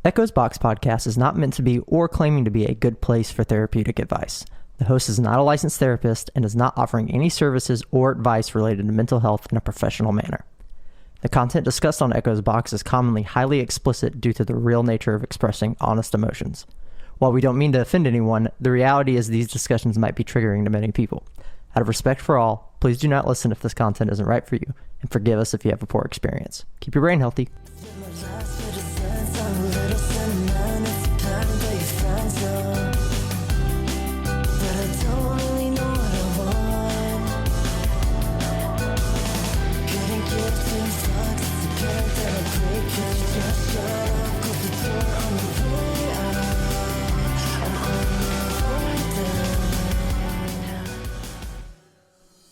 Echo's Box podcast is not meant to be or claiming to be a good place for therapeutic advice. The host is not a licensed therapist and is not offering any services or advice related to mental health in a professional manner. The content discussed on Echo's Box is commonly highly explicit due to the real nature of expressing honest emotions. While we don't mean to offend anyone, the reality is these discussions might be triggering to many people. Out of respect for all, please do not listen if this content isn't right for you, and forgive us if you have a poor experience. Keep your brain healthy.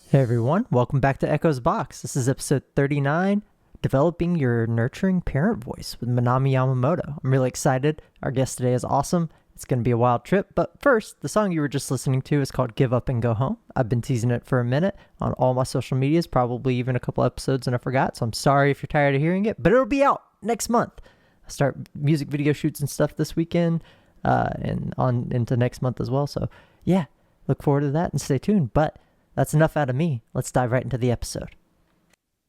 Hey everyone, welcome back to Echo's Box. This is episode 39, Developing Your Nurturing Parent Voice with Manami Yamamoto. I'm really excited. Our guest today is awesome. It's going to be a wild trip, but first, the song you were just listening to is called Give Up and Go Home. I've been teasing it for a minute on all my social medias, probably even a couple episodes, and I forgot, so I'm sorry if you're tired of hearing it, but it'll be out next month. I start music video shoots and stuff this weekend and on into next month as well, so yeah, look forward to that and stay tuned, but that's enough out of me. Let's dive right into the episode.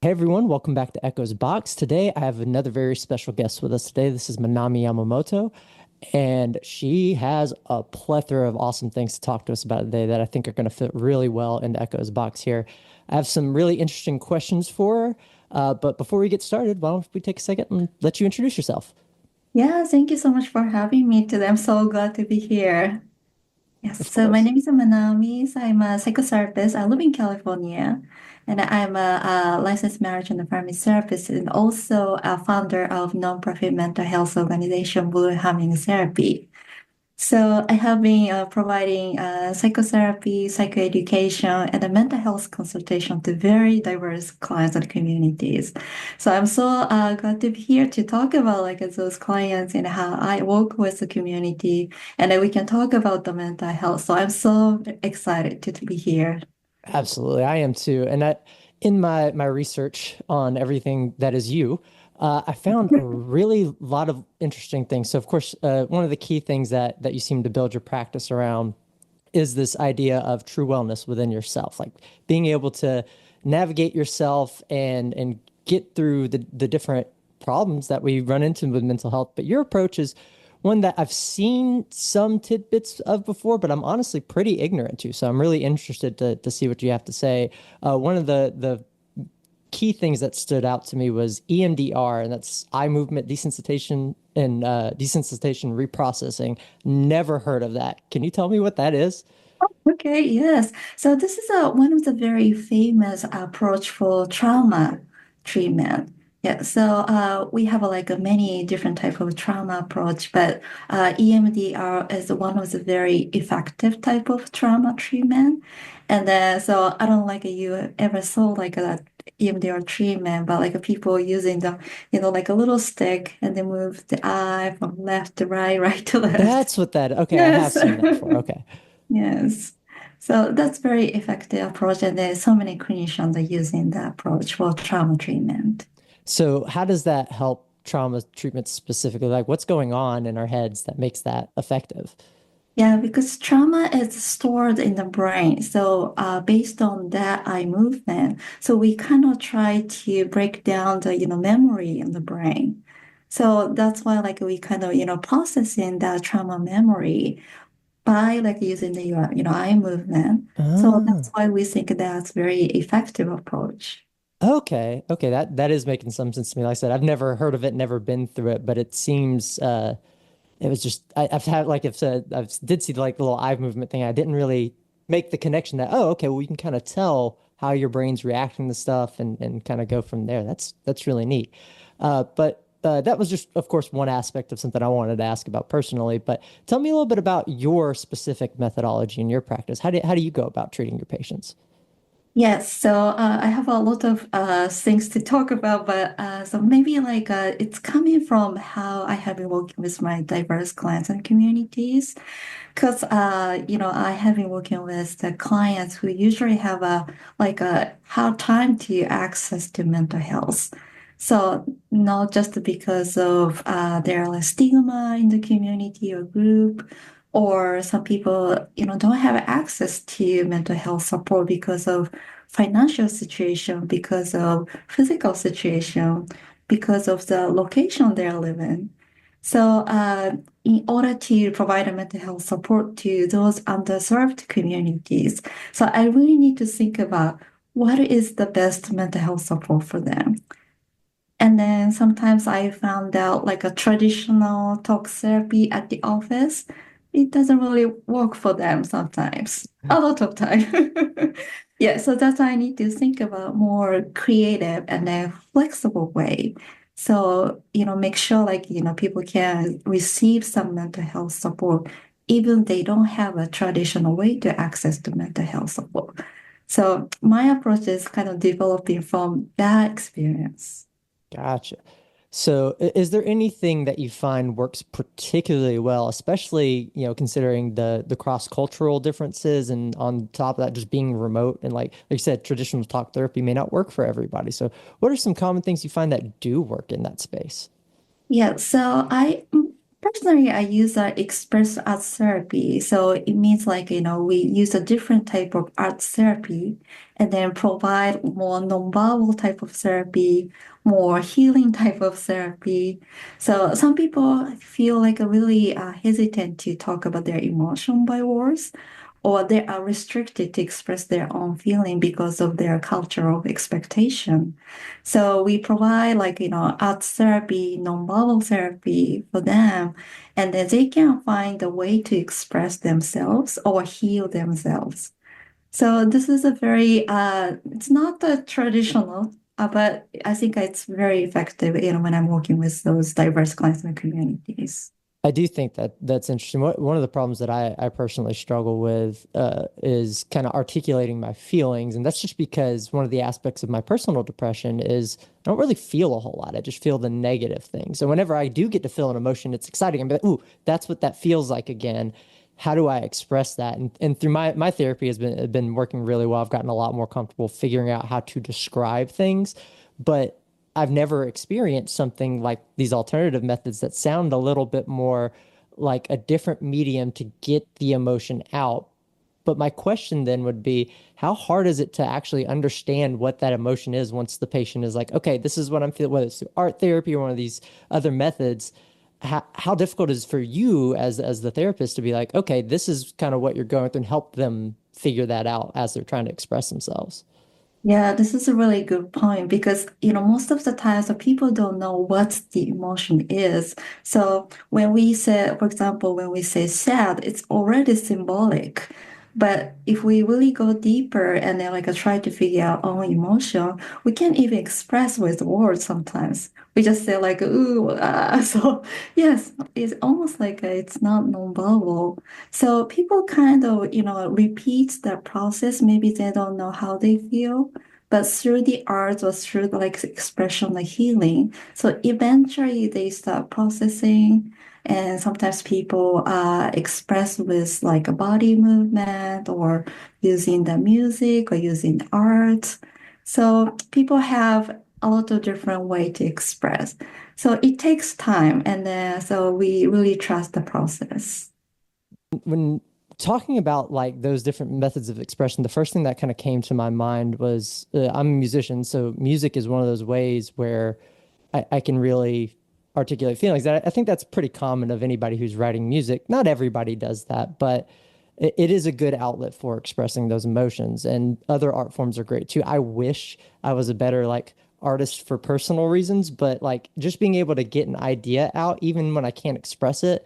Hey everyone, welcome back to Echo's Box. Today I have another very special guest with us today. This is Manami Yamamoto, and she has a plethora of awesome things to talk to us about today that I think are going to fit really well into Echo's Box here. I have some really interesting questions for her, but before we get started, why don't we take a second and let you introduce yourself? Yeah, thank you so much for having me today. I'm so glad to be here. Yes, Of so my course. name is Manami. So I'm a psychotherapist. I live in California, and I'm a licensed marriage and family therapist, and also a founder of nonprofit mental health organization Blue Humming Therapy. So I have been providing psychotherapy, psychoeducation, and a mental health consultation to very diverse clients and communities. So I'm so glad to be here to talk about like those clients and how I work with the community, and then we can talk about the mental health. So I'm so excited to be here. Absolutely, I am too. And in my research on everything that is you, I found a really lot of interesting things. So, of course, one of the key things that you seem to build your practice around is this idea of true wellness within yourself, like being able to navigate yourself and get through the different problems that we run into with mental health. But your approach is one that I've seen some tidbits of before, but I'm honestly pretty ignorant to. So I'm really interested to see what you have to say. One of the key things that stood out to me was EMDR, and that's eye movement desensitization and desensitization reprocessing. Never heard of that. Can you tell me what that is? Okay, yes. So this is one of the very famous approach for trauma treatment. Yeah, so we have like a many different type of trauma approach, but EMDR is one of the very effective type of trauma treatment. And then so I don't like you ever saw like that EMDR treatment, but like people using the, like a little stick and they move the eye from left to right, right to left. That's what that. Okay, I have Yes. seen that before. Okay. Yes. So that's very effective approach, and there's so many clinicians are using that approach for trauma treatment. So how does that help trauma treatment specifically? Like what's going on in our heads that makes that effective? Yeah, because trauma is stored in the brain. So based on that eye movement, so we kind of try to break down the, memory in the brain. So that's why like we kind of, processing that trauma memory by like using the, eye movement. So Ah, that's why we think that's very effective approach. okay. Okay, that is making some sense to me. Like I said, I've never heard of it, never been through it, but it seems it was just I've had like I've said I did see like the little eye movement thing. I didn't really make the connection that oh okay, well you can kind of tell how your brain's reacting to stuff and kind of go from there. That's really neat. But that was just of course one aspect of something I wanted to ask about personally. But tell me a little bit about your specific methodology in your practice. How do you go about treating your patients? Yes, so I have a lot of things to talk about, but so maybe like it's coming from how I have been working with my diverse clients and communities. Because I have been working with the clients who usually have a hard time to access to mental health. So not just because of their like, stigma in the community or group, or some people, don't have access to mental health support because of financial situation, because of physical situation, because of the location they're living. So in order to provide a mental health support to those underserved communities, so I really need to think about what is the best mental health support for them. And then sometimes I found out like a traditional talk therapy at the office, it doesn't really work for them sometimes, a lot of time. Yeah, so that's why I need to think about more creative and a flexible way. So, make sure like, people can receive some mental health support, even they don't have a traditional way to access the mental health support. So my approach is kind of developing from that experience. Gotcha. So, is there anything that you find works particularly well, especially, considering the cross-cultural differences and on top of that, just being remote and like you said, traditional talk therapy may not work for everybody. So, what are some common things you find that do work in that space? Yeah, so personally I use express art therapy. So it means like, we use a different type of art therapy and then provide more non-verbal type of therapy, more healing type of therapy. So some people feel like really hesitant to talk about their emotion by words, or they are restricted to express their own feeling because of their cultural expectation. So we provide like, art therapy, nonverbal therapy for them, and then they can find a way to express themselves or heal themselves. So this is a very, it's not the traditional, but I think it's very effective, when I'm working with those diverse clients and communities. I do think that that's interesting. One of the problems that I personally struggle with is kind of articulating my feelings. And that's just because one of the aspects of my personal depression is I don't really feel a whole lot. I just feel the negative things. So whenever I do get to feel an emotion, it's exciting. I'm like, ooh, that's what that feels like again. How do I express that? And through my therapy has been working really well. I've gotten a lot more comfortable figuring out how to describe things. But I've never experienced something like these alternative methods that sound a little bit more like a different medium to get the emotion out. But my question then would be, how hard is it to actually understand what that emotion is once the patient is like, okay, this is what I'm feeling, whether it's through art therapy or one of these other methods? How difficult is it for you as the therapist to be like, okay, this is kind of what you're going through and help them figure that out as they're trying to express themselves? Yeah, this is a really good point because, most of the times the people don't know what the emotion is. So when we say, for example, when we say sad, it's already symbolic. But if we really go deeper and then like try to figure out our own emotion, we can't even express with words sometimes. We just say like, ooh, ah. So yes, it's almost like it's not nonverbal. So people kind of, repeat the process. Maybe they don't know how they feel, but through the arts or through the like expression, like healing. So eventually they start processing, and sometimes people express with like a body movement or using the music or using art. So people have a lot of different way to express. So it takes time, and then so we really trust the process. When talking about like those different methods of expression, the first thing that kind of came to my mind was I'm a musician, so music is one of those ways where I can really articulate feelings. I think that's pretty common of anybody who's writing music. Not everybody does that, but it is a good outlet for expressing those emotions. And other art forms are great too. I wish I was a better like artist for personal reasons, but like just being able to get an idea out, even when I can't express it,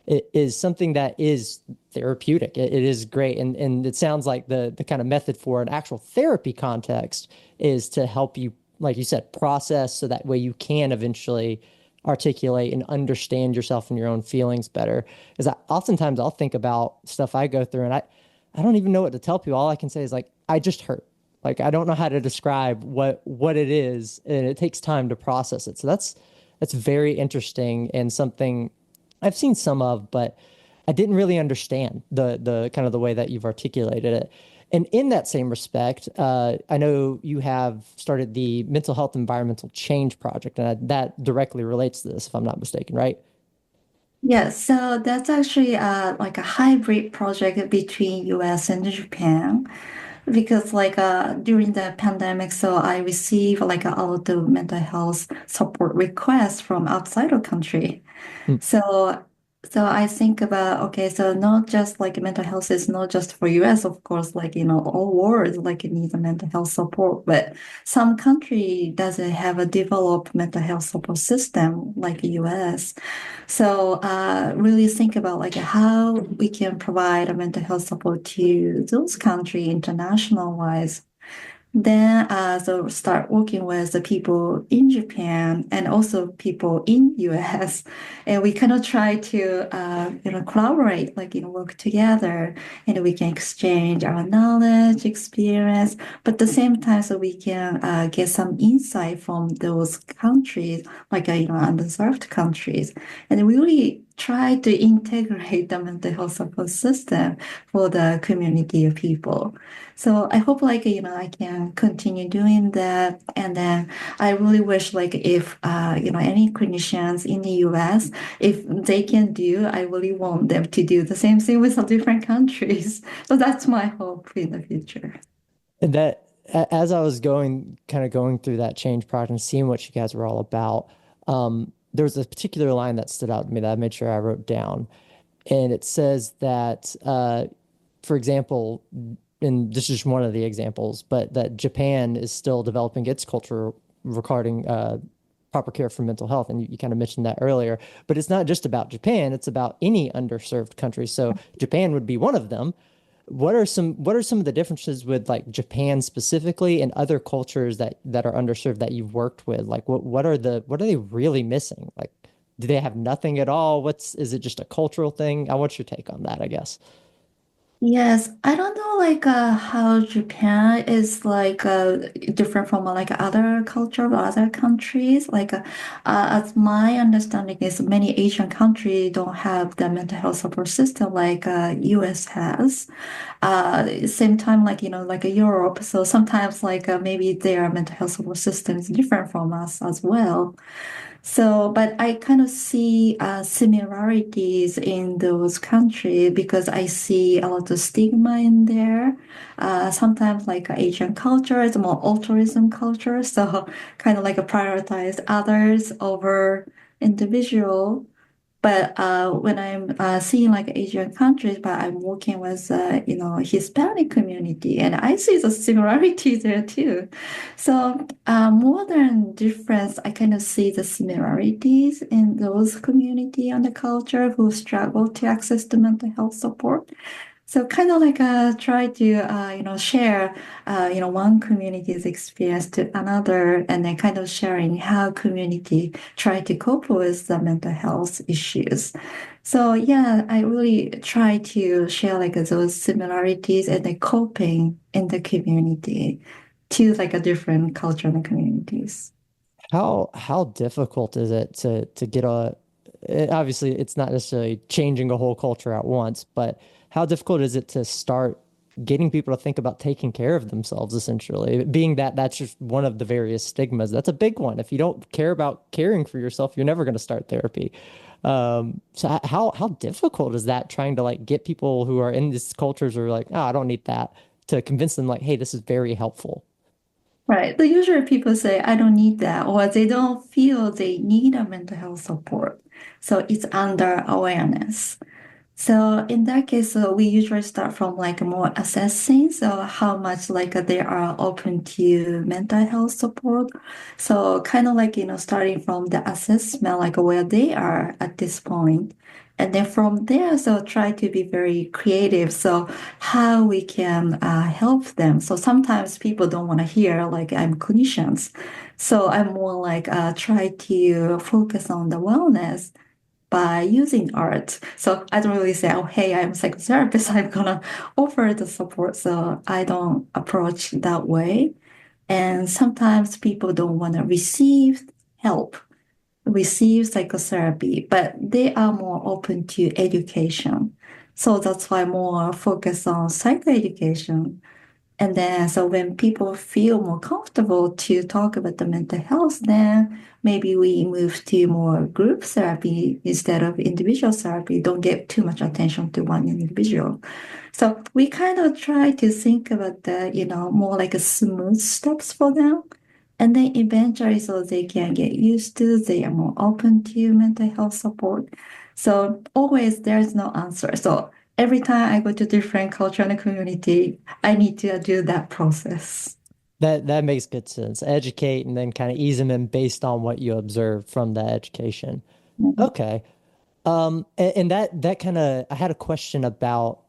it is something that is therapeutic. It is great. And it sounds like the kind of method for an actual therapy context is to help you, like you said, process so that way you can eventually articulate and understand yourself and your own feelings better. Because oftentimes I'll think about stuff I go through and I don't even know what to tell people. All I can say is like, I just hurt. Like I don't know how to describe what it is, and it takes time to process it. So that's very interesting and something I've seen some of, but I didn't really understand the kind of the way that you've articulated it. And in that same respect, I know you have started the Mental Health Environmental Change Project, and that directly relates to this, if I'm not mistaken, right? Yes, so that's actually like a hybrid project between US and Japan because like during the pandemic, so I received like a lot of mental health support requests from outside of country. Hmm. So, so I think about, okay, so not just like mental health is not just for US, of course, like, all world like it needs a mental health support, but some country doesn't have a developed mental health support system like the US. So, really think about like how we can provide a mental health support to those country international wise. Then so start working with the people in Japan and also people in US, and we kind of try to collaborate, like work together, and we can exchange our knowledge, experience, but at the same time, so we can get some insight from those countries, like undeserved countries, and we really try to integrate the mental health support system for the community of people. So I hope like, I can continue doing that. And then I really wish like if, any clinicians in the US, if they can do, I really want them to do the same thing with the different countries. So that's my hope in the future. And as I was kind of going through that change project and seeing what you guys were all about, there was a particular line that stood out to me that I made sure I wrote down. And it says that, for example, and this is just one of the examples, but that Japan is still developing its culture regarding proper care for mental health. And you kind of mentioned that earlier, but it's not just about Japan, it's about any underserved country. So Japan would be one of them. What are some of the differences with like Japan specifically and other cultures that are underserved that you've worked with? Like what are they really missing? Like do they have nothing at all? Is it just a cultural thing? I want your take on that, I guess. Yes, I don't know like how Japan is like different from like other culture or other countries. Like as my understanding is many Asian countries don't have the mental health support system like US has. Same time like like Europe. So sometimes like maybe their mental health support system is different from us as well. So, but I kind of see similarities in those countries because I see a lot of stigma in there. Sometimes like Asian culture is more altruism culture, so kind of like prioritize others over individual. But when I'm seeing like Asian countries, but I'm working with Hispanic community, and I see the similarities there too. So more than difference, I kind of see the similarities in those community and the culture who struggle to access the mental health support. So kind of like try to share one community's experience to another, and then kind of sharing how community try to cope with the mental health issues. So yeah, I really try to share like those similarities and the coping in the community to like a different culture and communities. How difficult is it to get obviously it's not necessarily changing a whole culture at once, but how difficult is it to start getting people to think about taking care of themselves essentially, being that that's just one of the various stigmas. That's a big one. If you don't care about caring for yourself, you're never going to start therapy. So how difficult is that trying to like get people who are in these cultures or like, oh, I don't need that to convince them like, hey, this is very helpful. Right. The usually people say, I don't need that, or they don't feel they need a mental health support. So it's under awareness. So in that case, we usually start from like more assessing, so how much like they are open to mental health support. So kind of like, starting from the assessment, like where they are at this point. And then from there, so try to be very creative. So how we can help them. So sometimes people don't want to hear like I'm clinicians. So I'm more like try to focus on the wellness by using art. So I don't really say, oh, hey, I'm a psychotherapist. I'm gonna offer the support. So I don't approach that way. And sometimes people don't want to receive help, receive psychotherapy, but they are more open to education. So that's why more focus on psychoeducation. And then, so when people feel more comfortable to talk about the mental health, then maybe we move to more group therapy instead of individual therapy. Don't give too much attention to one individual. So we kind of try to think about the, more like a smooth steps for them. And then eventually, so they can get used to, they are more open to mental health support. So always there's no answer. So every time I go to different culture and community, I need to do that process. That makes good sense. Educate and then kind of ease them in based on what you observe from that education. Mhm. Okay. And that kind of I had a question about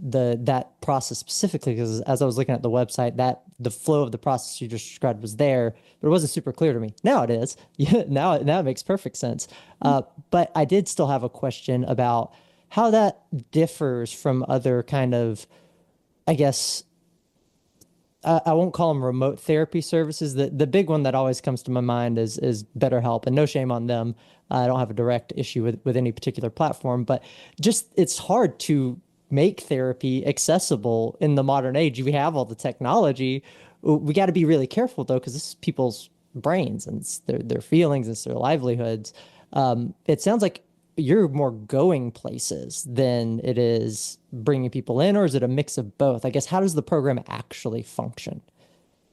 that process specifically because as I was looking at the website, that the flow of the process you just described was there, but it wasn't super clear to me. Now it is. Yeah, now it makes perfect sense. But I did still have a question about how that differs from other kind of, I guess, I won't call them remote therapy services. The big one that always comes to my mind is BetterHelp, and no shame on them. I don't have a direct issue with any particular platform, but just it's hard to make therapy accessible in the modern age. We have all the technology. We got to be really careful though, because this is people's brains and it's their feelings and it's their livelihoods. It sounds like you're more going places than it is bringing people in, or is it a mix of both? I guess, how does the program actually function?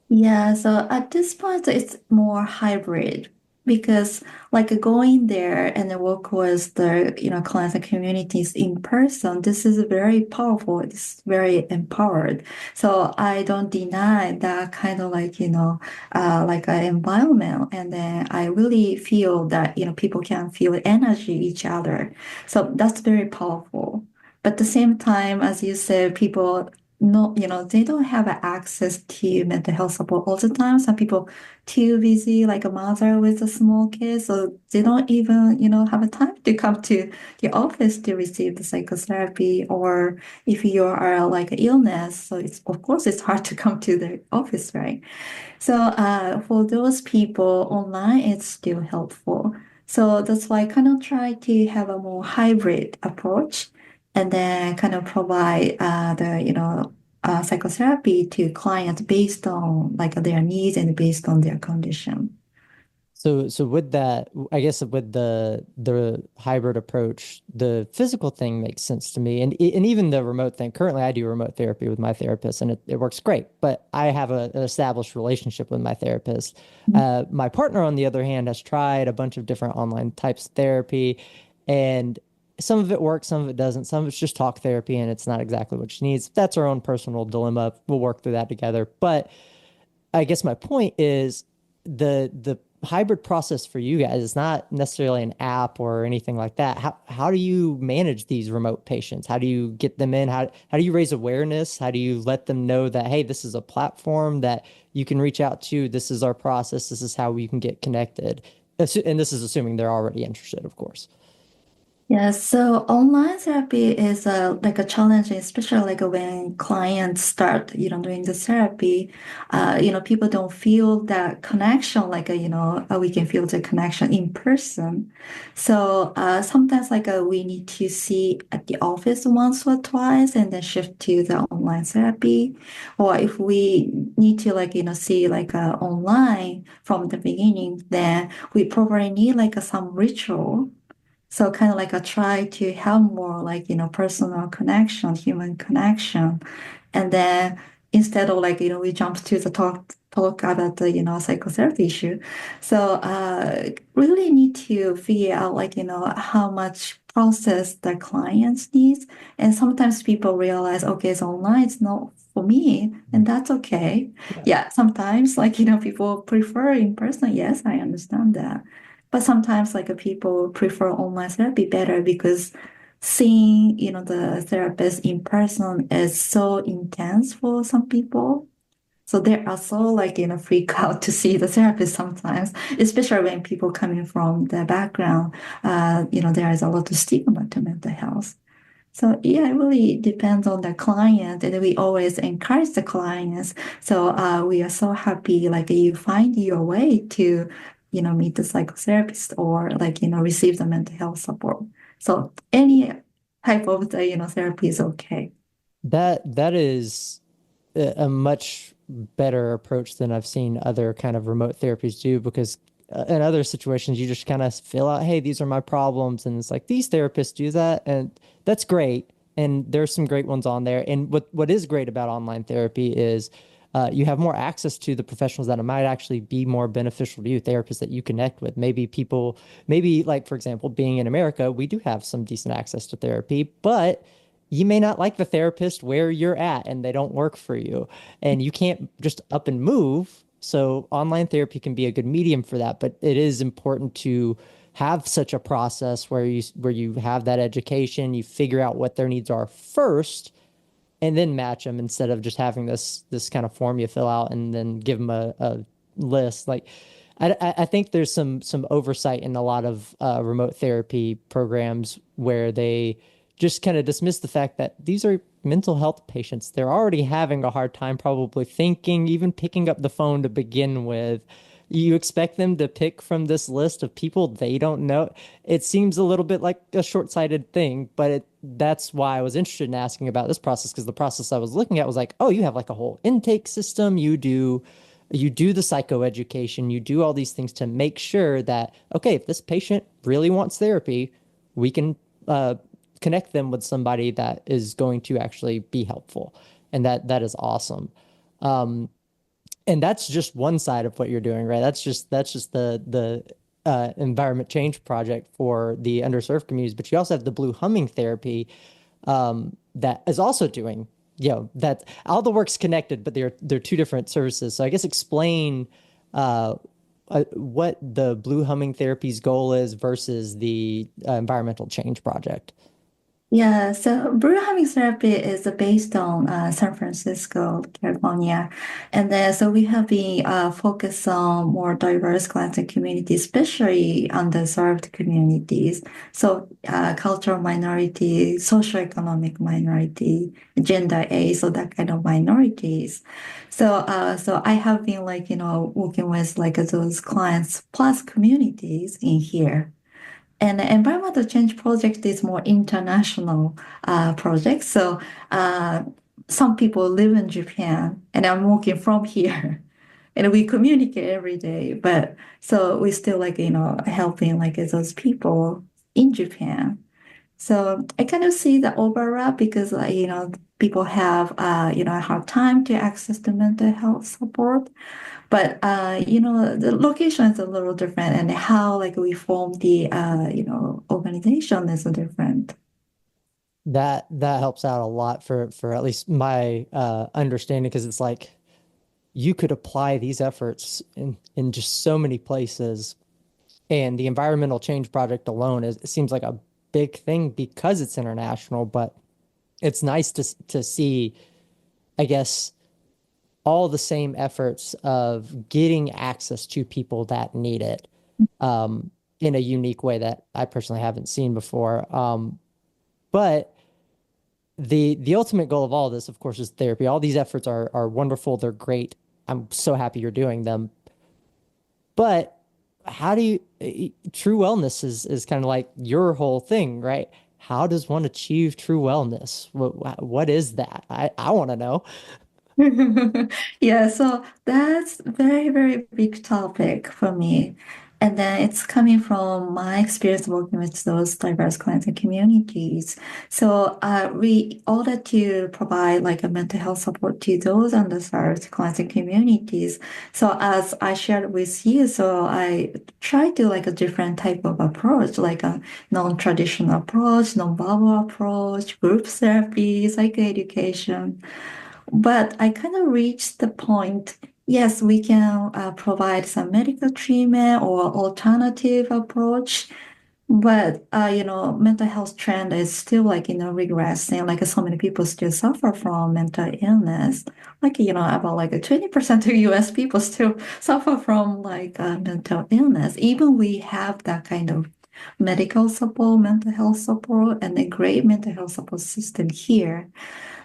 Yeah, so at this point, it's more hybrid because like going there and then work with the, clients and communities in person, this is very powerful. It's very empowered. So I don't deny that kind of like, like an environment. And then I really feel that, people can feel energy each other. So that's very powerful. But at the same time, as you said, people no, they don't have access to mental health support all the time. Some people too busy, like a mother with a small kid, so they don't even, have a time to come to the office to receive the psychotherapy. Or if you are like an illness, so it's of course it's hard to come to the office, right? So for those people, online it's still helpful. So that's why I kind of try to have a more hybrid approach and then kind of provide the, psychotherapy to clients based on like their needs and based on their condition. So with that, I guess with the hybrid approach, the physical thing makes sense to me, and even the remote thing. Currently, I do remote therapy with my therapist, and it works great. But I have an established relationship with my therapist. My partner, on the other hand, has tried a bunch of different online types of therapy, and some of it works, some of it doesn't. Some of it's just talk therapy, and it's not exactly what she needs. That's our own personal dilemma. We'll work through that together. But I guess my point is the hybrid process for you guys is not necessarily an app or anything like that. How do you manage these remote patients? How do you get them in? How do you raise awareness? How do you let them know that hey, this is a platform that you can reach out to. This is our process. This is how we can get connected. And this is assuming they're already interested, of course. Yeah, so online therapy is like a challenge, especially like when clients start, doing the therapy. People don't feel that connection, like we can feel the connection in person. So sometimes like we need to see at the office once or twice, and then shift to the online therapy. Or if we need to like see like online from the beginning, then we probably need like some ritual. So kind of like a try to have more like, personal connection, human connection. And then instead of like, we jump to the talk about the, psychotherapy issue. So really need to figure out like, how much process the clients needs. And sometimes people realize, okay, it's online, it's not for me, and that's okay. Yeah. Yeah, sometimes like, people prefer in person. Yes, I understand that. But sometimes like people prefer online therapy better because seeing, the therapist in person is so intense for some people. So they are so like, freak out to see the therapist sometimes, especially when people coming from the background, there is a lot of stigma to mental health. So yeah, it really depends on the client, and we always encourage the clients. So we are so happy like you find your way to, meet the psychotherapist or like, receive the mental health support. So any type of the, therapy is okay. That is a much better approach than I've seen other kind of remote therapies do because in other situations you just kind of fill out, hey, these are my problems, and it's like these therapists do that, and that's great. And there's some great ones on there. And what is great about online therapy is you have more access to the professionals that might actually be more beneficial to you, therapists that you connect with. Maybe people, maybe like, for example, being in America, we do have some decent access to therapy, but you may not like the therapist where you're at and they don't work for you. And you can't just up and move. So online therapy can be a good medium for that, but it is important to have such a process where you have that education, you figure out what their needs are first, and then match them instead of just having this kind of form you fill out and then give them a list. Like I think there's some oversight in a lot of remote therapy programs where they just kind of dismiss the fact that these are mental health patients. They're already having a hard time probably thinking, even picking up the phone to begin with. You expect them to pick from this list of people they don't know. It seems a little bit like a short-sighted thing, but that's why I was interested in asking about this process because the process I was looking at was like, oh, you have like a whole intake system. You do the psychoeducation, you do all these things to make sure that, okay, if this patient really wants therapy, we can connect them with somebody that is going to actually be helpful. And that is awesome. And that's just one side of what you're doing, right? That's just the environment change project for the underserved communities. But you also have the blue humming therapy that is also doing, that all the work's connected, but they're two different services. So I guess explain what the blue humming therapy's goal is versus the environmental change project. Yeah, so Bruhaming therapy is based on San Francisco, California. And then so we have been focused on more diverse clients and communities, especially underserved communities. So cultural minority, socioeconomic minority, gender A, so that kind of minorities. So I have been like, working with like those clients plus communities in here. And the environmental change project is more international project. So some people live in Japan, and I'm working from here, and we communicate every day. But so we still like helping like those people in Japan. So I kind of see the overlap because people have a hard time to access the mental health support. But the location is a little different, and how like we form the organization is different. That helps out a lot for at least my understanding because it's like you could apply these efforts in just so many places, and the environmental change project alone is it seems like a big thing because it's international, but it's nice to see, I guess, all the same efforts of getting access to people that need it in a unique way that I personally haven't seen before. But the ultimate goal of all of this, of course, is therapy. All these efforts are wonderful. They're great. I'm so happy you're doing them. But how do true wellness is kind of like your whole thing, right? How does one achieve true wellness? What is that? I want to know. Yeah, so that's very, very big topic for me. And then it's coming from my experience working with those diverse clients and communities. So we order to provide like a mental health support to those underserved clients and communities. So as I shared with you, so I try to like a different type of approach, like a non-traditional approach, non-verbal approach, group therapy, psychoeducation. But I kind of reached the point, yes, we can provide some medical treatment or alternative approach, but mental health trend is still like, regressing. Like so many people still suffer from mental illness. Like, about like 20% of US people still suffer from like mental illness. Even we have that kind of medical support, mental health support, and a great mental health support system here.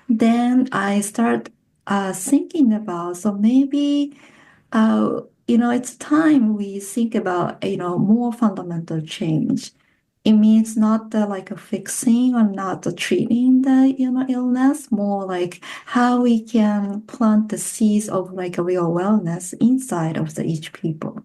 Then I start thinking about, so maybe, it's time we think about, more fundamental change. it means not the like a fixing or not the treating the illness, more like how we can plant the seeds of like a real wellness inside of the each people.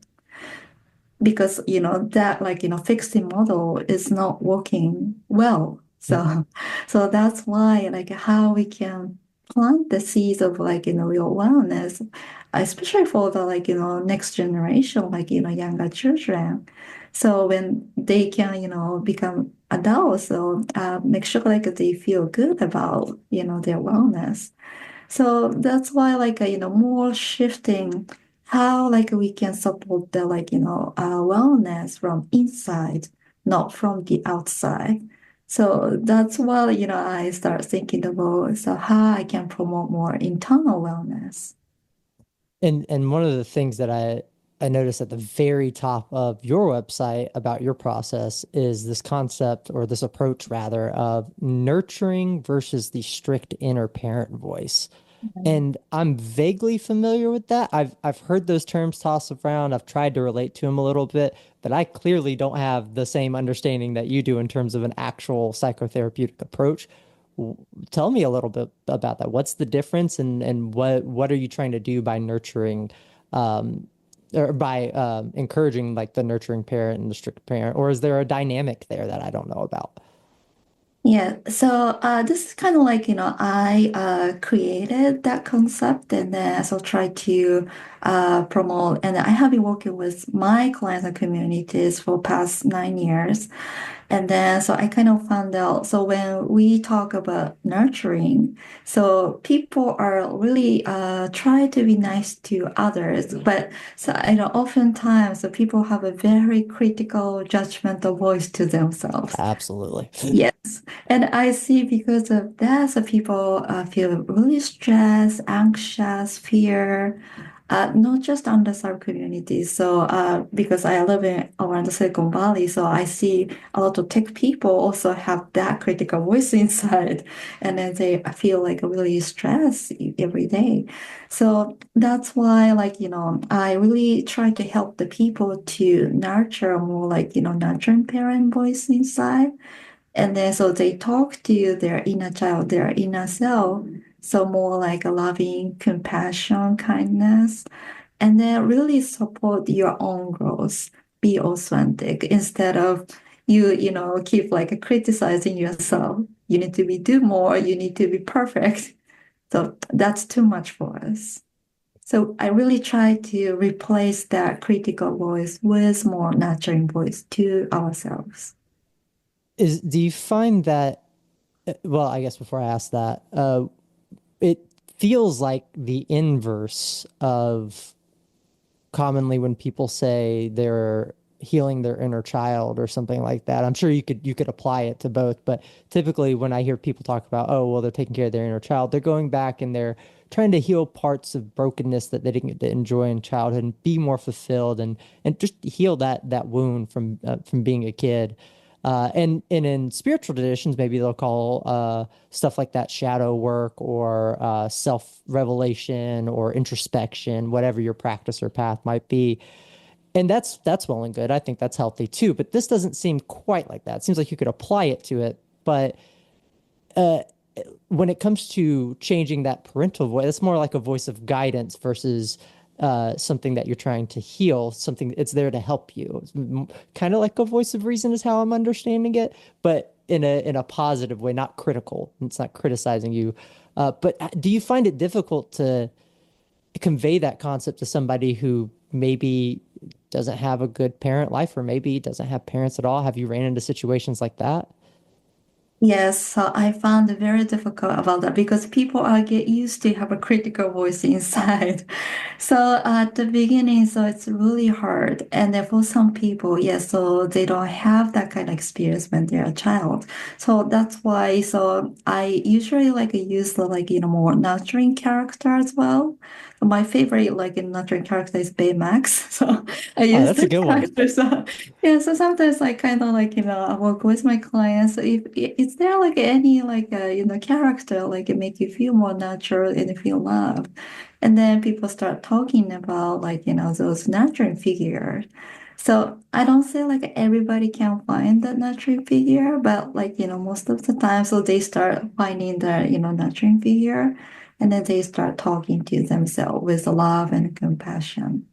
Because that like fixing model is not working well. Mhm. So that's why like how we can plant the seeds of like real wellness, especially for the like next generation, like younger children. So when they can become adults, so make sure like they feel good about their wellness. So that's why like more shifting how like we can support the like wellness from inside, not from the outside. So that's why I start thinking about so how I can promote more internal wellness. And one of the things that I noticed at the very top of your website about your process is this concept or this approach rather of nurturing versus the strict inner parent voice. And I'm vaguely familiar with that. I've heard those terms tossed around. I've tried to relate to them a little bit, but I clearly don't have the same understanding that you do in terms of an actual psychotherapeutic approach. Tell me a little bit about that. What's the difference and what are you trying to do by nurturing um or by encouraging like the nurturing parent and the strict parent, or is there a dynamic there that I don't know about? Yeah, so this is kind of like, I created that concept and then so try to promote. And I have been working with my clients and communities for past 9 years. And then, so I kind of found out. So when we talk about nurturing, so people are really try to be nice to others, but so oftentimes so people have a very critical, judgmental voice to themselves. Absolutely. Yes, and I see because of that, so people feel really stressed, anxious, fear, not just underserved communities. So, because I live in around the Silicon Valley, so I see a lot of tech people also have that critical voice inside, and then they feel like really stressed every day. So that's why, like, I really try to help the people to nurture more like, nurturing parent voice inside. And then so they talk to their inner child, their inner self. So more like a loving, compassion, kindness, and then really support your own growth. Be authentic instead of keep like criticizing yourself. You need to be do more. You need to be perfect. So that's too much for us. So I really try to replace that critical voice with more nurturing voice to ourselves. Do you find that, well, I guess before I ask that, it feels like the inverse of commonly when people say they're healing their inner child or something like that. I'm sure you could apply it to both, but typically when I hear people talk about, oh, well, they're taking care of their inner child, they're going back and they're trying to heal parts of brokenness that they didn't get to enjoy in childhood and be more fulfilled and just heal that wound from being a kid. And in spiritual traditions, maybe they'll call stuff like that shadow work or self revelation or introspection, whatever your practice or path might be. And that's well and good. I think that's healthy too. But this doesn't seem quite like that. It seems like you could apply it to it, but uh, when it comes to changing that parental voice, it's more like a voice of guidance versus something that you're trying to heal, something it's there to help you. It's kind of like a voice of reason is how I'm understanding it, but in a positive way, not critical. It's not criticizing you. But do you find it difficult to convey that concept to somebody who maybe doesn't have a good parent life or maybe doesn't have parents at all? Have you ran into situations like that? Yes, so I found it very difficult about that because people are get used to have a critical voice inside. So at the beginning, so it's really hard. And then for some people, yes, so they don't have that kind of experience when they're a child. So that's why, so I usually like use the like, more nurturing character as well. My favorite like nurturing character is Baymax. So I Oh, use that's a the good one. character. So yeah, so sometimes I kind of like, I work with my clients. So if is there like any like character like it make you feel more natural and you feel loved? And then people start talking about like, those nurturing figures. So I don't say like everybody can find that nurturing figure, but like, most of the time, so they start finding the, nurturing figure, and then they start talking to themselves with love and compassion.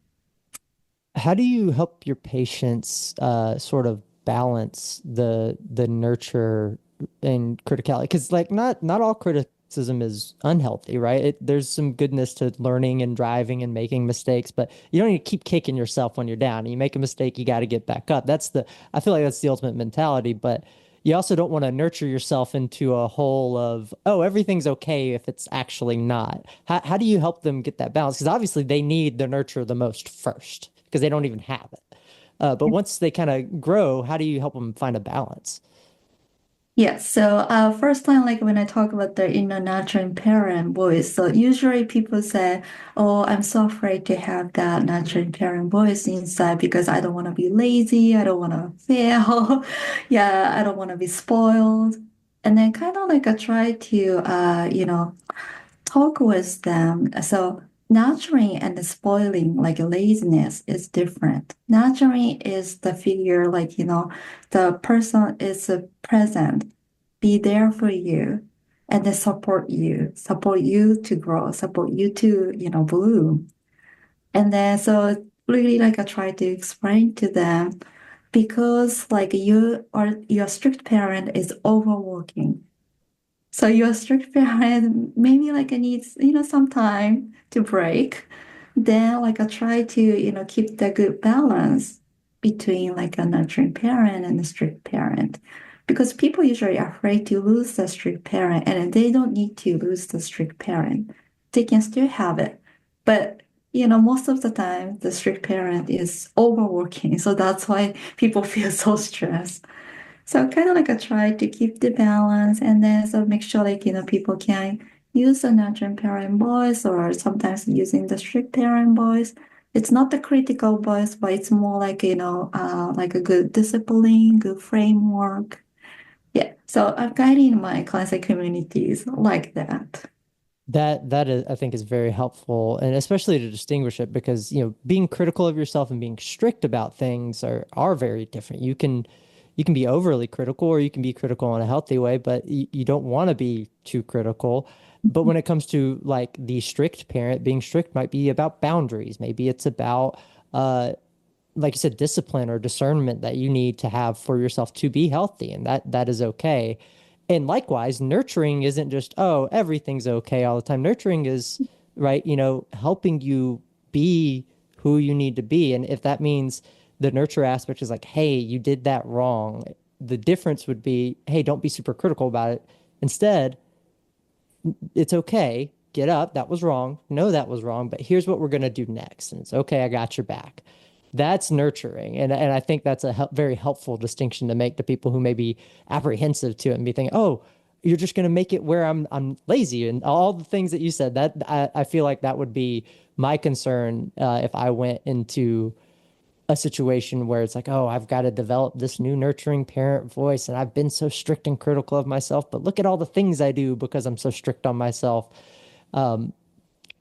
How do you help your patients sort of balance the nurture and criticality? Because like not all criticism is unhealthy, right? There's some goodness to learning and driving and making mistakes, but you don't need to keep kicking yourself when you're down. You make a mistake, you got to get back up. I feel like that's the ultimate mentality, but you also don't want to nurture yourself into a hole of, oh, everything's okay if it's actually not. How do you help them get that balance? Because obviously they need the nurture the most first because they don't even have it. But once they kind of grow, how do you help them find a balance? Yes, so first time, like when I talk about the inner nurturing parent voice, so usually people say, "Oh, I'm so afraid to have that nurturing parent voice inside because I don't want to be lazy, I don't want to fail, yeah, I don't want to be spoiled." And then kind of like I try to, talk with them. So nurturing and spoiling, like laziness, is different. Nurturing is the figure, like, the person is present, be there for you, and then support you to grow, support you to, bloom. And then so really like I try to explain to them because like your strict parent is overworking. So your strict parent maybe like it needs, some time to break. Then like I try to, keep the good balance between like a nurturing parent and a strict parent. Because people usually are afraid to lose the strict parent and they don't need to lose the strict parent. They can still have it. But most of the time the strict parent is overworking. So that's why people feel so stressed. So kind of like I try to keep the balance and then so make sure like, people can use the nurturing parent voice or sometimes using the strict parent voice. It's not the critical voice, but it's more like, like a good discipline, good framework. Yeah. So I'm guiding my classic communities like that. That is, I think, is very helpful, and especially to distinguish it because being critical of yourself and being strict about things are very different. You can be overly critical, or you can be critical in a healthy way, but you don't want to be too critical. But when it comes to like the strict parent, being strict might be about boundaries. Maybe it's about like you said, discipline or discernment that you need to have for yourself to be healthy, and that is okay. And likewise, nurturing isn't just, oh, everything's okay all the time. Nurturing is, right, helping you be who you need to be. And if that means the nurture aspect is like, hey, you did that wrong, the difference would be, hey, don't be super critical about it. Instead, it's okay. Get up. That was wrong. No, that was wrong. But here's what we're going to do next. And it's okay. I got your back. That's nurturing. And I think that's a very helpful distinction to make to people who may be apprehensive to it and be thinking, oh, you're just going to make it where I'm lazy and all the things that you said. That I feel like that would be my concern if I went into a situation where it's like, oh, I've got to develop this new nurturing parent voice, and I've been so strict and critical of myself, but look at all the things I do because I'm so strict on myself.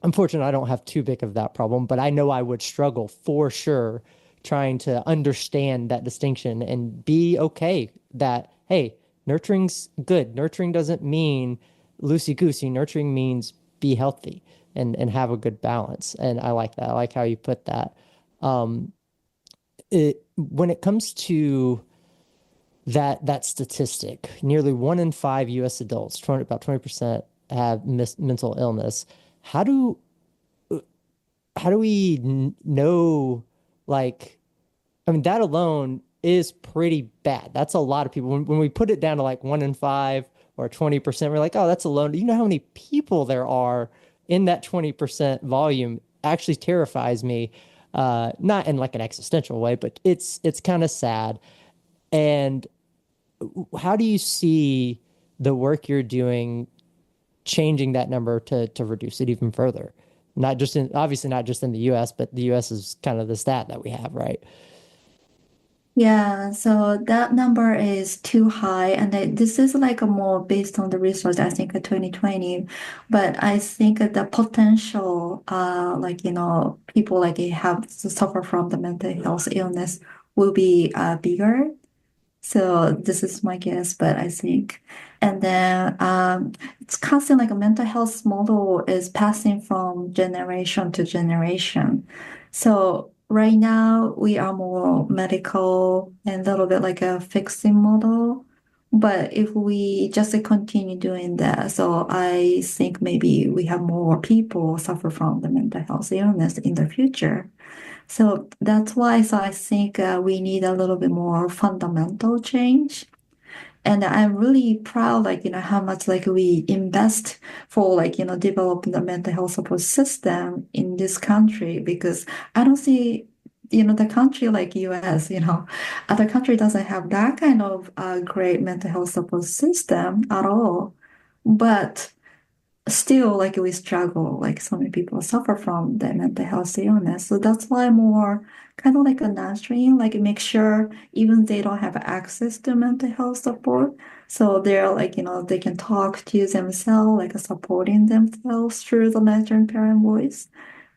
Unfortunately, I don't have too big of that problem, but I know I would struggle for sure trying to understand that distinction and be okay that, hey, nurturing's good. Nurturing doesn't mean loosey goosey. Nurturing means be healthy and have a good balance. And I like that. I like how you put that. When it comes to that statistic, nearly 1 in 5 U.S. adults, about 20%, have mental illness. How do how do we know, like, I mean, that alone is pretty bad. That's a lot of people. When we put it down to like 1 in 5 or 20%, we're like, oh, that's alone. Do you know how many people there are in that 20% volume? Actually terrifies me. Not in like an existential way, but it's kind of sad. And how do you see the work you're doing changing that number to reduce it even further? Not just in, obviously not just in the US, but the US is kind of the stat that we have, right? Yeah, so that number is too high, and this is like a more based on the research, I think 2020. But I think the potential, like people like have to suffer from the mental health illness will be bigger. So this is my guess, but I think, and then it's constant like a mental health model is passing from generation to generation. So right now we are more medical and a little bit like a fixing model. But if we just continue doing that, so I think maybe we have more people suffer from the mental health illness in the future. So that's why, so I think we need a little bit more fundamental change. And I'm really proud, like, how much like we invest for like, developing the mental health support system in this country because I don't see, the country like US, other country doesn't have that kind of great mental health support system at all. But still like we struggle like so many people suffer from the mental health illness so that's why more kind of like a nurturing like make sure even they don't have access to mental health support so they're like they can talk to themselves like supporting themselves through the nurturing parent voice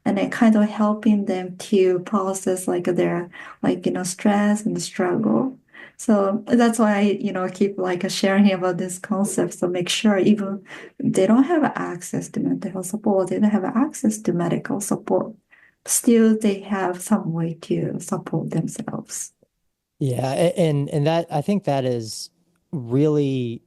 and then kind of helping them to process like their like stress and struggle. So that's why I keep like sharing about this concept. So make sure even they don't have access to mental health support, they don't have access to medical support, still they have some way to support themselves. Yeah, and that I think that is really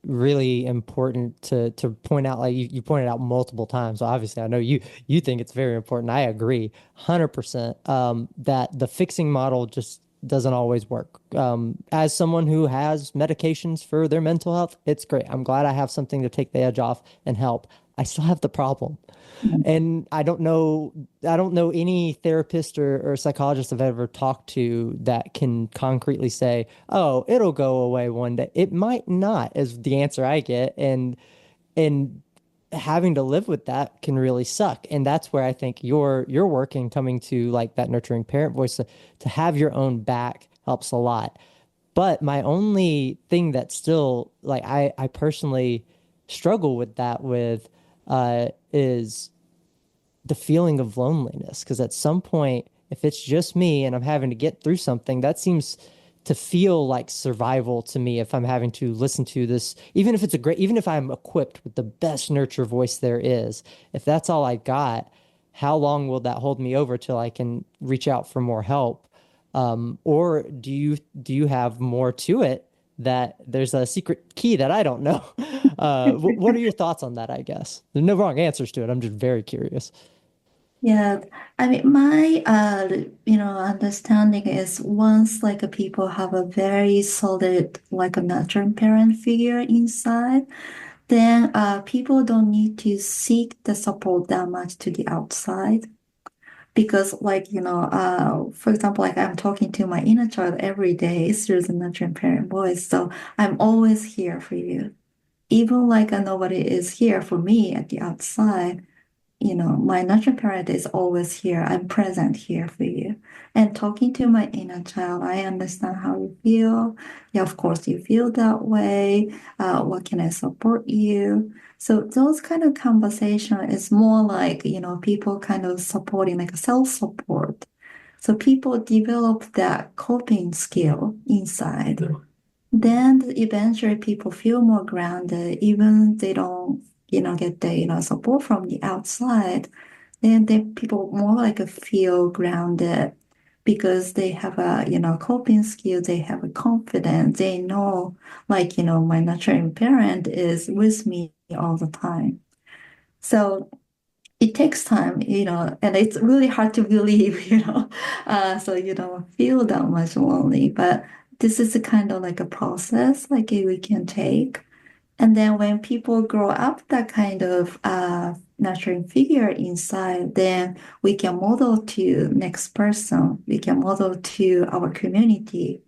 really important to point out. Like you pointed out multiple times. So obviously I know you think it's very important. I agree 100% that the fixing model just doesn't always work. As someone who has medications for their mental health, it's great. I'm glad I have something to take the edge off and help. I still have the problem. And I don't know any therapist or psychologist I've ever talked to that can concretely say, "Oh, it'll go away one day." It might not, is the answer I get, and having to live with that can really suck. And that's where I think your work and coming to like that nurturing parent voice to have your own back helps a lot. But my only thing that still like I personally struggle with that with is the feeling of loneliness. Because at some point, if it's just me and I'm having to get through something, that seems to feel like survival to me if I'm having to listen to this, even if it's a great, even if I'm equipped with the best nurture voice there is, if that's all I got, how long will that hold me over till I can reach out for more help? Or do you have more to it that there's a secret key that I don't know? What are your thoughts on that? I guess there's no wrong answers to it. I'm just very curious. Yeah, I mean, my understanding is once like a people have a very solid like a nurturing parent figure inside, then people don't need to seek the support that much to the outside because like for example, like I'm talking to my inner child every day through the nurturing parent voice, so I'm always here for you, even like nobody is here for me at the outside. My natural parent is always here. I'm present here for you. And talking to my inner child, I understand how you feel. Yeah, of course, you feel that way. What can I support you? So those kind of conversation is more like, people kind of supporting like a self-support. So people develop that coping skill inside. Then eventually people feel more grounded, even they don't, get the, support from the outside. Then people more like a feel grounded because they have a, coping skill, they have a confidence, they know, like, my nurturing parent is with me all the time. So it takes time, and it's really hard to believe, so you don't feel that much lonely. But this is a kind of like a process like we can take. And then when people grow up that kind of nurturing figure inside, then we can model to next person. We can model to our community.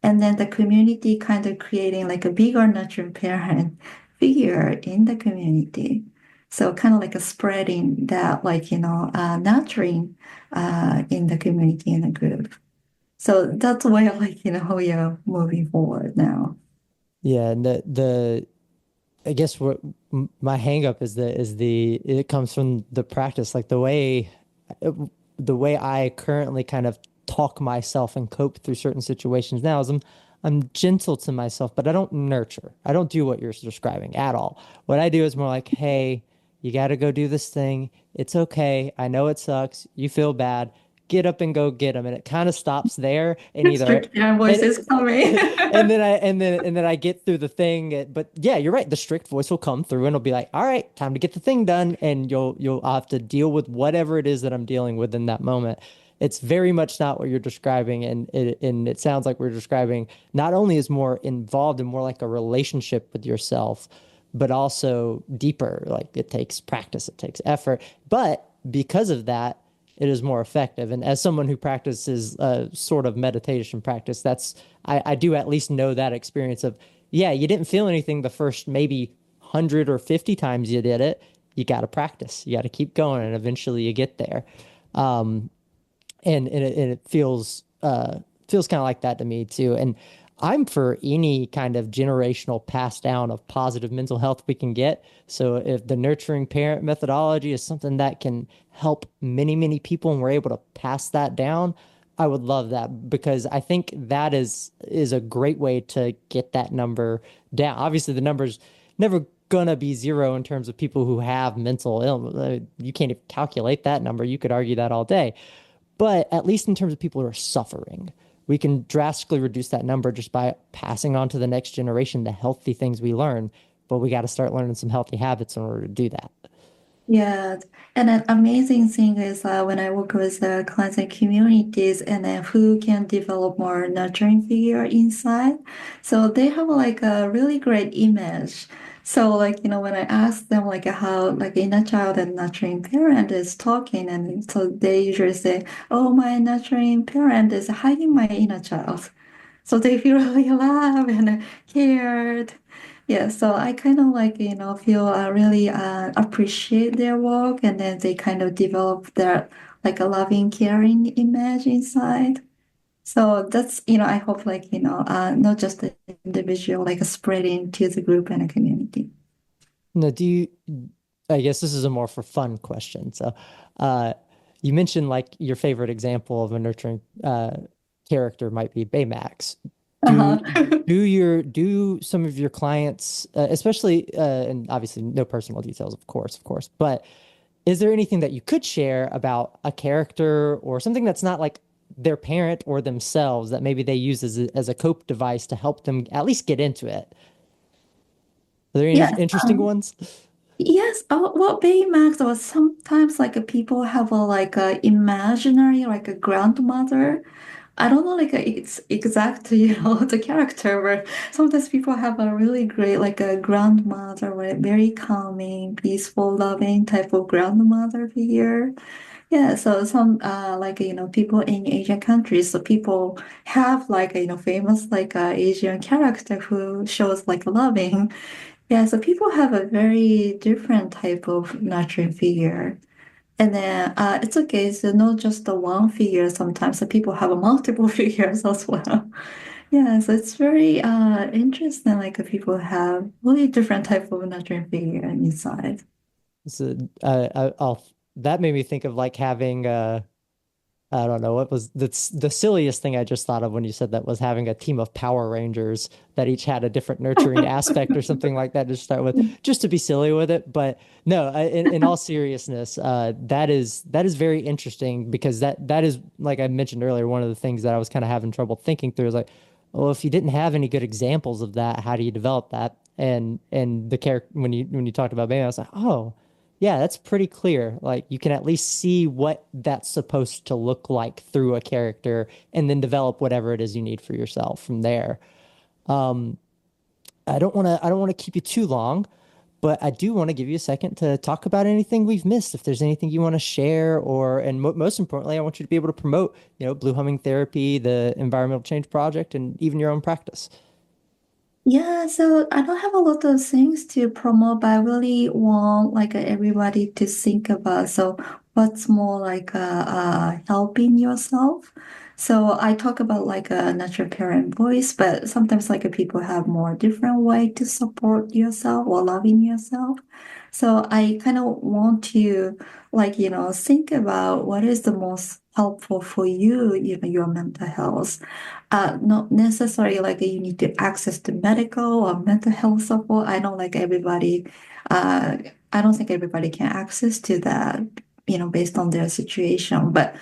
And then the community kind of creating like a bigger nurturing parent figure in the community. So kind of like a spreading that like, nurturing in the community in a group. So that's why we are moving forward now. Yeah, and the I guess what my hang up is the it comes from the practice, like the way I currently kind of talk myself and cope through certain situations now is I'm gentle to myself, but I don't nurture. I don't do what you're describing at all. What I do is more like, hey, you got to go do this thing. It's okay. I know it sucks. You feel bad. Get up and go get them. And it kind of stops there. And either Strict inner voice and is coming. and then I get through the thing. But yeah, you're right. The strict voice will come through and it'll be like, all right, time to get the thing done. And you'll have to deal with whatever it is that I'm dealing with in that moment. It's very much not what you're describing, and it sounds like we're describing not only is more involved and more like a relationship with yourself, but also deeper. Like it takes practice, it takes effort, but because of that, it is more effective. And as someone who practices a sort of meditation practice, I do at least know that experience of, yeah, you didn't feel anything the first maybe 100 or 50 times you did it. You got to practice. You got to keep going, and eventually you get there. Um, and it feels kind of like that to me too. And I'm for any kind of generational pass down of positive mental health we can get. So if the nurturing parent methodology is something that can help many people and we're able to pass that down, I would love that because I think that is a great way to get that number down. Obviously, the number's never gonna be zero in terms of people who have mental illness. You can't even calculate that number. You could argue that all day. But at least in terms of people who are suffering, we can drastically reduce that number just by passing on to the next generation the healthy things we learn. But we got to start learning some healthy habits in order to do that. Yeah, and an amazing thing is when I work with clients and communities, and then who can develop more nurturing figure inside, so they have like a really great image. So when I ask them like how like inner child and nurturing parent is talking, and so they usually say, "Oh, my nurturing parent is hiding my inner child." So they feel really loved and cared. Yeah, so I kind of feel really appreciate their work, and then they kind of develop their like a loving, caring image inside. So that's, I hope not just the individual, like spreading to the group and a community. Now, I guess this is a more for fun question. So, uh, you mentioned like your favorite example of a nurturing character might be Baymax. Do Uh-huh. do some of your clients, especially and obviously no personal details, of course, but is there anything that you could share about a character or something that's not like their parent or themselves that maybe they use as a cope device to help them at least get into it? Are there any Yes. interesting ones? Yes, well, Baymax or sometimes like people have a like a imaginary like a grandmother. I don't know like it's exact the character, but sometimes people have a really great like a grandmother, right? Very calming, peaceful, loving type of grandmother figure. Yeah, so some people in Asian countries, so people have like famous like Asian character who shows like loving. Yeah, so people have a very different type of nurturing figure. And then it's okay, so not just the one figure. Sometimes the people have multiple figures as well. Yeah, so it's very interesting. Like people have really different type of nurturing figure inside. So, that made me think of like having I don't know what was the silliest thing I just thought of when you said that was having a team of Power Rangers that each had a different nurturing aspect or something like that to start with, just to be silly with it. But no, in all seriousness, that is very interesting because that is like I mentioned earlier, one of the things that I was kind of having trouble thinking through is like, well, if you didn't have any good examples of that, how do you develop that? And the character when you talked about baby, I was like, oh yeah, that's pretty clear. Like you can at least see what that's supposed to look like through a character and then develop whatever it is you need for yourself from there. Um, I don't want to keep you too long, but I do want to give you a second to talk about anything we've missed. If there's anything you want to share or and most importantly, I want you to be able to promote, Blue Humming Therapy, the environmental change project and even your own practice. Yeah, so I don't have a lot of things to promote, but I really want like everybody to think about. So what's more like helping yourself? So I talk about like a natural parent voice, but sometimes like people have more different way to support yourself or loving yourself. So I kind of want to like, think about what is the most helpful for you, your mental health. Not necessarily like you need to access to medical or mental health support. Uh, I don't think everybody can access to that, based on their situation. But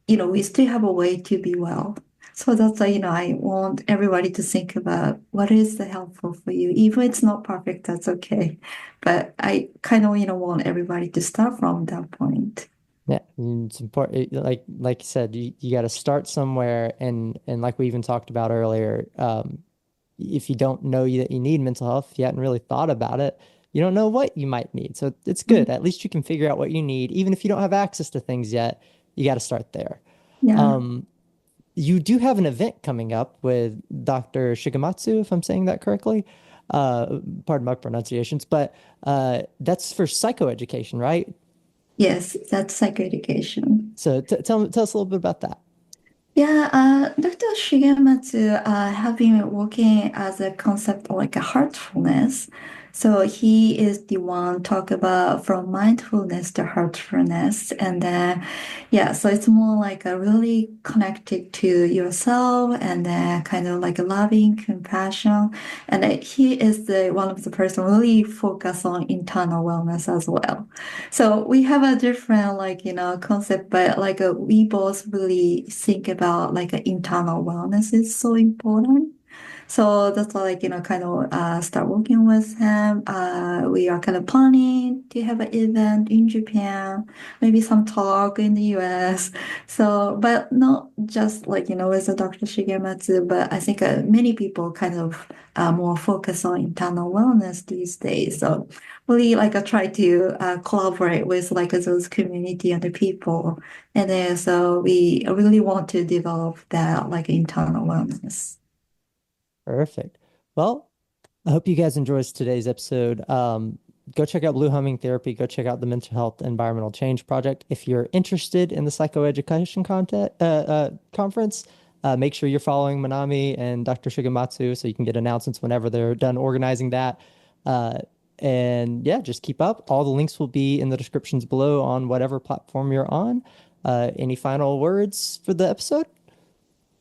we still have a way to be well. So that's why, I want everybody to think about what is the helpful for you. Even if it's not perfect, that's okay. But I kind of, want everybody to start from that point. Yeah, it's important. Like you said, you got to start somewhere, and like we even talked about earlier, if you don't know that you need mental health, if you hadn't really thought about it, you don't know what you might need. So it's good. Mm. At least you can figure out what you need, even if you don't have access to things yet. You got to start there. Yeah. Um, you do have an event coming up with Dr. Shigematsu, if I'm saying that correctly. Pardon my pronunciations, but that's for psychoeducation, right? Yes, that's psychoeducation. So tell us a little bit about that. Yeah, Dr. Shigematsu have been working as a concept like a heartfulness. So he is the one talk about from mindfulness to heartfulness. And then, yeah, so it's more like a really connected to yourself and then kind of like a loving compassion. And he is the one of the person really focus on internal wellness as well. So we have a different like concept, but like we both really think about like internal wellness is so important. So that's why, like, kind of start working with him. We are kind of planning to have an event in Japan, maybe some talk in the US. So, but not just like, with the Dr. Shigematsu, but I think many people kind of more focus on internal wellness these days. So really like I try to collaborate with like those community and the people. And then so we really want to develop that like internal wellness. Perfect. Well, I hope you guys enjoyed today's episode. Go check out Blue Humming Therapy. Go check out the Mental Health Environmental Change Project. If you're interested in the psychoeducation conference, make sure you're following Manami and Dr. Shigematsu so you can get announcements whenever they're done organizing that. Uh, and yeah, just keep up. All the links will be in the descriptions below on whatever platform you're on. Any final words for the episode?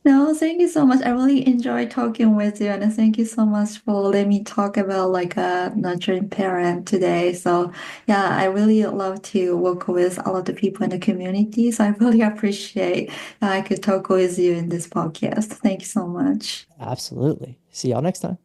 No, thank you so much. I really enjoyed talking with you, and thank you so much for letting me talk about like a nurturing parent today. So yeah, I really love to work with a lot of people in the community. So I really appreciate that I could talk with you in this podcast. Thank you so much. Absolutely. See y'all next time.